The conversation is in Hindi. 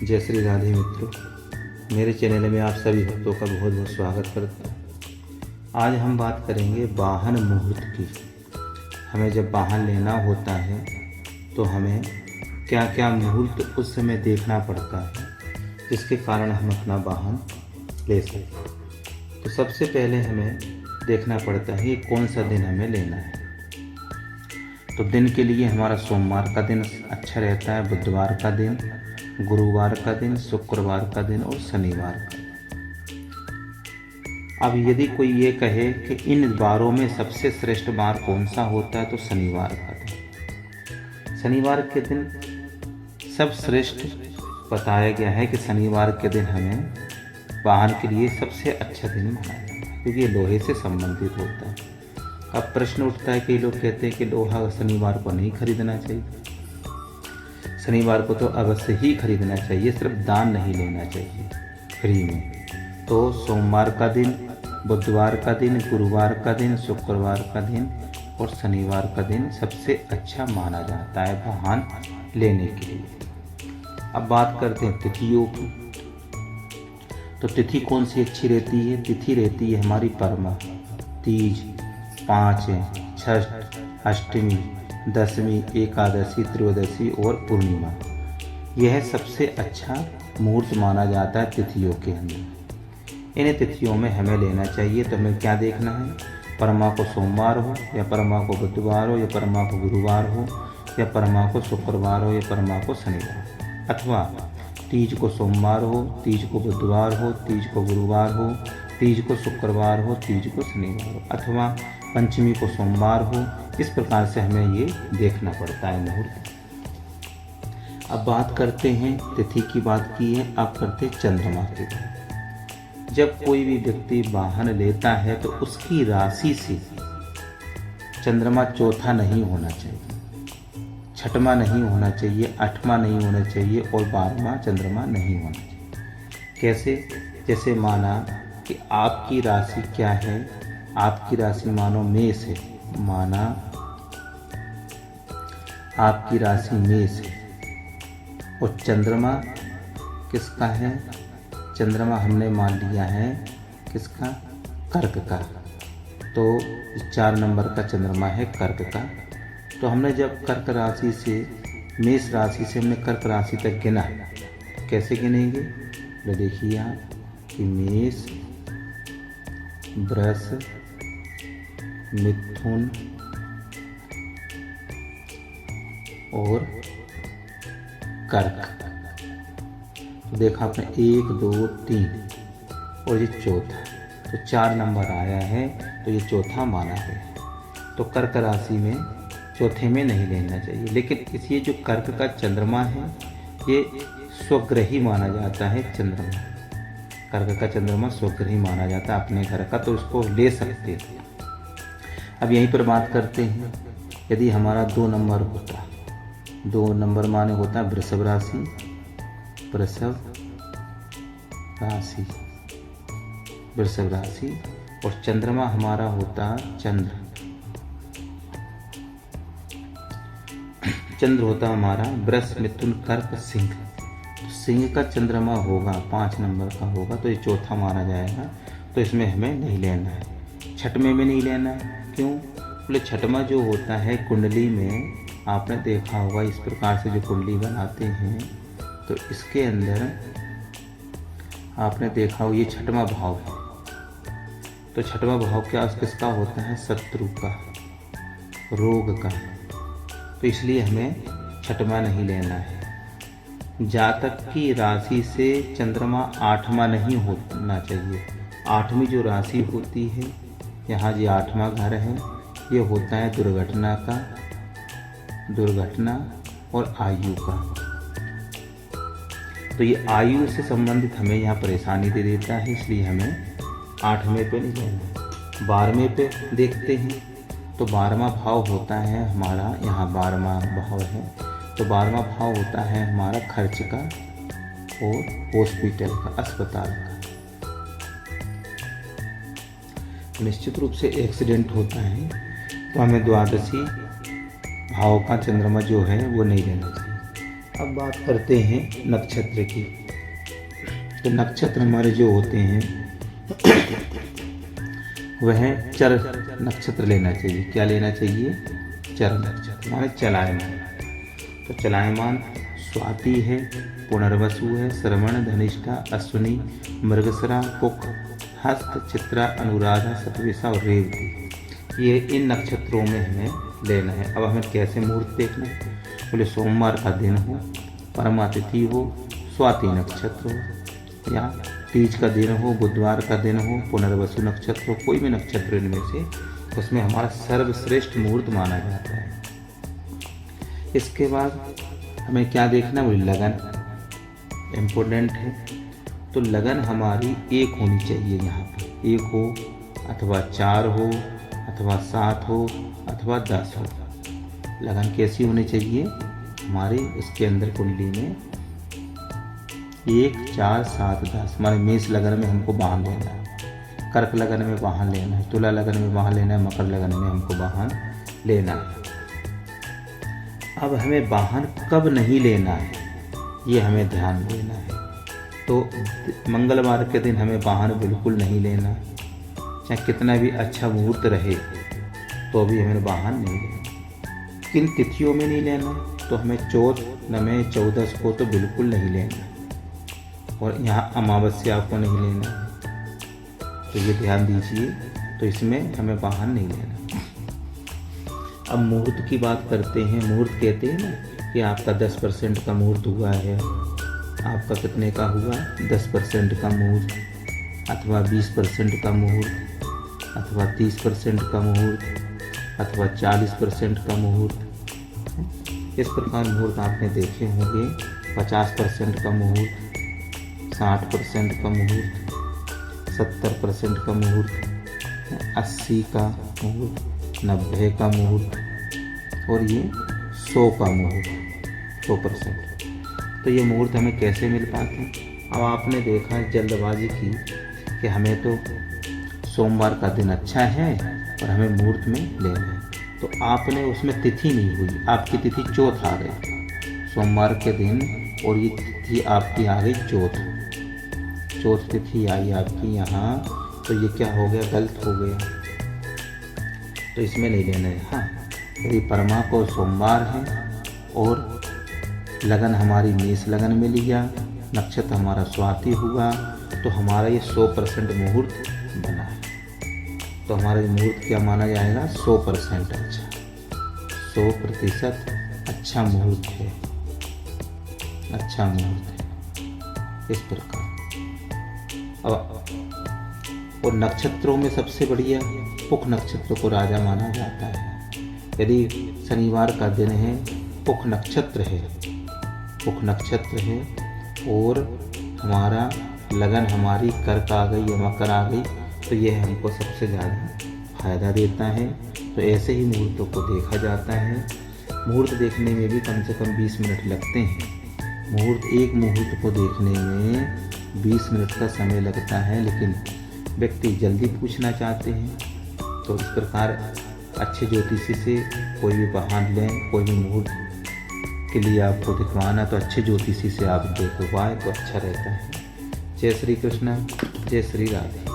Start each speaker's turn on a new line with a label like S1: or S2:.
S1: जय श्री राधे मित्रों, मेरे चैनल में आप सभी भक्तों का बहुत बहुत स्वागत करता हूँ। आज हम बात करेंगे वाहन मुहूर्त की। हमें जब वाहन लेना होता है तो हमें क्या क्या मुहूर्त उस समय देखना पड़ता है जिसके कारण हम अपना वाहन ले सकें। तो सबसे पहले हमें देखना पड़ता है कि कौन सा दिन हमें लेना है। तो दिन के लिए हमारा सोमवार का दिन अच्छा रहता है, बुधवार का दिन, गुरुवार का दिन, शुक्रवार का दिन और शनिवार का दिन। अब यदि कोई ये कहे कि इन वारों में सबसे श्रेष्ठ वार कौन सा होता है तो शनिवार का दिन। शनिवार के दिन सब श्रेष्ठ बताया गया है कि शनिवार के दिन हमें वाहन के लिए सबसे अच्छा दिन माना जाता है क्योंकि ये लोहे से संबंधित होता है। अब प्रश्न उठता है, कई लोग कहते हैं कि लोहा शनिवार को नहीं खरीदना चाहिए। शनिवार को तो अवश्य ही खरीदना चाहिए, सिर्फ दान नहीं लेना चाहिए फ्री में। तो सोमवार का दिन, बुधवार का दिन, गुरुवार का दिन, शुक्रवार का दिन और शनिवार का दिन सबसे अच्छा माना जाता है वाहन लेने के लिए। अब बात करते हैं तिथियों की। तो तिथि कौन सी अच्छी रहती है? तिथि रहती है हमारी परमा, तीज, पाँचें, छठ, अष्टमी, दशमी, एकादशी, त्रयोदशी और पूर्णिमा। यह सबसे अच्छा मुहूर्त माना जाता है तिथियों के अंदर। इन तिथियों में हमें लेना चाहिए। तो हमें क्या देखना है? परमा को सोमवार हो या परमा को बुधवार हो या परमा को गुरुवार हो या परमा को शुक्रवार हो या परमा को शनिवार हो, अथवा तीज को सोमवार हो, तीज को बुधवार हो, तीज को गुरुवार हो, तीज को शुक्रवार हो, तीज को शनिवार हो, अथवा पंचमी को सोमवार हो। इस प्रकार से हमें ये देखना पड़ता है मुहूर्त। अब बात करते हैं, तिथि की बात की है, अब करते हैं चंद्रमा की बात। जब कोई भी व्यक्ति वाहन लेता है तो उसकी राशि से चंद्रमा चौथा नहीं होना चाहिए, छठवां नहीं होना चाहिए, आठवां नहीं होना चाहिए और 12वां चंद्रमा नहीं होना चाहिए। कैसे? जैसे माना कि आपकी राशि क्या है, आपकी राशि मानो मेष है, माना आपकी राशि मेष है और चंद्रमा किसका है? चंद्रमा हमने मान लिया है किसका? कर्क का। तो 4 नंबर का चंद्रमा है कर्क का। तो हमने जब कर्क राशि से, मेष राशि से हमने कर्क राशि तक गिना, कैसे गिनेंगे? तो देखिए आप कि मेष, वृष, मिथुन और कर्क। तो देखा आपने 1, 2, 3 और ये चौथा, तो 4 नंबर आया है तो ये चौथा माना गया। तो कर्क राशि में चौथे में नहीं लेना चाहिए। लेकिन इस ये जो कर्क का चंद्रमा है ये स्वग्रही माना जाता है। चंद्रमा, कर्क का चंद्रमा स्वग्रही माना जाता है अपने घर का, तो इसको ले सकते हैं। अब यहीं पर बात करते हैं, यदि हमारा 2 नंबर होता, 2 नंबर माने होता है वृषभ राशि, वृषभ राशि, वृषभ राशि और चंद्रमा हमारा होता चंद्र, चंद्र होता हमारा वृष, मिथुन, कर्क, सिंह। तो सिंह का चंद्रमा होगा 5 नंबर का होगा तो ये चौथा माना जाएगा। तो इसमें हमें नहीं लेना है। छठवें में नहीं लेना है। क्यों? बोले छठवां जो होता है कुंडली में, आपने देखा होगा इस प्रकार से जो कुंडली बनाते हैं तो इसके अंदर आपने देखा हो ये छठवां भाव है। तो छठवां भाव क्या किसका होता है? शत्रु का, रोग का। तो इसलिए हमें छठवां नहीं लेना है। जातक की राशि से चंद्रमा 8वां नहीं होना चाहिए। 8वीं जो राशि होती है, यहाँ जो 8वां घर है, ये होता है दुर्घटना का, दुर्घटना और आयु का। तो ये आयु से संबंधित हमें यहाँ परेशानी दे देता है, इसलिए हमें 8वें पे नहीं जाना। 12वें पे देखते हैं तो 12वां भाव होता है हमारा, यहाँ 12वां भाव है तो 12वां भाव होता है हमारा खर्च का और हॉस्पिटल का, अस्पताल का। निश्चित रूप से एक्सीडेंट होता है तो हमें द्वादशी भाव का चंद्रमा जो है वो नहीं लेना चाहिए। अब बात करते हैं नक्षत्र की। तो नक्षत्र हमारे जो होते हैं वह चर नक्षत्र लेना चाहिए। क्या लेना चाहिए? चर नक्षत्र माने चलायमान। तो चलायमान स्वाति है, पुनर्वसु है, श्रवण, धनिष्ठा, अश्विनी, मृगशिरा, पुख, हस्त, चित्रा, अनुराधा, शतभिषा और रेवती। ये इन नक्षत्रों में हमें लेना है। अब हमें कैसे मुहूर्त देखना है? बोले सोमवार का दिन हो, परमातिथि हो, स्वाति नक्षत्र हो, या तीज का दिन हो, बुधवार का दिन हो, पुनर्वसु नक्षत्र हो, कोई भी नक्षत्र इनमें से, उसमें हमारा सर्वश्रेष्ठ मुहूर्त माना जाता है। इसके बाद हमें क्या देखना? बोले लगन इम्पोर्टेंट है। तो लगन हमारी एक होनी चाहिए। यहाँ पर एक हो अथवा 4 हो अथवा 7 हो अथवा 10 हो। लगन कैसी होनी चाहिए? हमारे इसके अंदर कुंडली में 1, 4, 7, 10 हमारे मेष लगन में हमको वाहन लेना है, कर्क लगन में वाहन लेना है, तुला लगन में वाहन लेना है, मकर लगन में हमको वाहन लेना है। अब हमें वाहन कब नहीं लेना है ये हमें ध्यान देना है। तो मंगलवार के दिन हमें वाहन बिल्कुल नहीं लेना, चाहे कितना भी अच्छा मुहूर्त रहे तो भी हमें वाहन नहीं लेना। किन तिथियों में नहीं लेना? तो हमें चौथ, नवें, 14 को तो बिल्कुल नहीं लेना, और यहाँ अमावस्या को नहीं लेना। तो ये ध्यान दीजिए। तो इसमें हमें वाहन नहीं लेना। अब मुहूर्त की बात करते हैं। मुहूर्त कहते हैं ना कि आपका 10% का मुहूर्त हुआ है, आपका कितने का हुआ? 10% का मुहूर्त, अथवा 20% का मुहूर्त, अथवा 30% का मुहूर्त, अथवा 40% का मुहूर्त। इस प्रकार मुहूर्त आपने देखे होंगे। 50% का मुहूर्त, 60% का मुहूर्त, 70% का मुहूर्त, 80 का मुहूर्त, 90 का मुहूर्त और ये 100 का मुहूर्त, 100%। तो ये मुहूर्त हमें कैसे मिल पाते हैं? अब आपने देखा जल्दबाजी की कि हमें तो सोमवार का दिन अच्छा है और हमें मुहूर्त में लेना है, तो आपने उसमें तिथि नहीं हुई, आपकी तिथि चौथ आ गई सोमवार के दिन, और ये तिथि आपकी आ गई चौथ तिथि आई आपकी यहाँ। तो ये क्या हो गया? गलत हो गया। तो इसमें नहीं लेना है। हाँ, यदि परमा को सोमवार है और लगन हमारी मेष लगन में लिया, नक्षत्र हमारा स्वाति हुआ, तो हमारा ये 100% मुहूर्त बना है। तो हमारा ये मुहूर्त क्या माना जाएगा? 100% अच्छा, 100% अच्छा मुहूर्त है, अच्छा मुहूर्त है। इस प्रकार और नक्षत्रों में सबसे बढ़िया पुख नक्षत्र को राजा माना जाता है। यदि शनिवार का दिन है, पुख नक्षत्र है, पुख नक्षत्र है और हमारा लगन हमारी कर्क आ गई या मकर आ गई, तो यह हमको सबसे ज़्यादा फायदा देता है। तो ऐसे ही मुहूर्तों को देखा जाता है। मुहूर्त देखने में भी कम से कम 20 मिनट लगते हैं। एक मुहूर्त को देखने में 20 मिनट का समय लगता है, लेकिन व्यक्ति जल्दी पूछना चाहते हैं। तो इस प्रकार अच्छे ज्योतिषी से कोई भी वाहन लें, कोई भी मुहूर्त के लिए आपको दिखवाना, तो अच्छे ज्योतिषी से आप देखवाएं तो अच्छा रहता है। जय श्री कृष्ण, जय श्री राधे।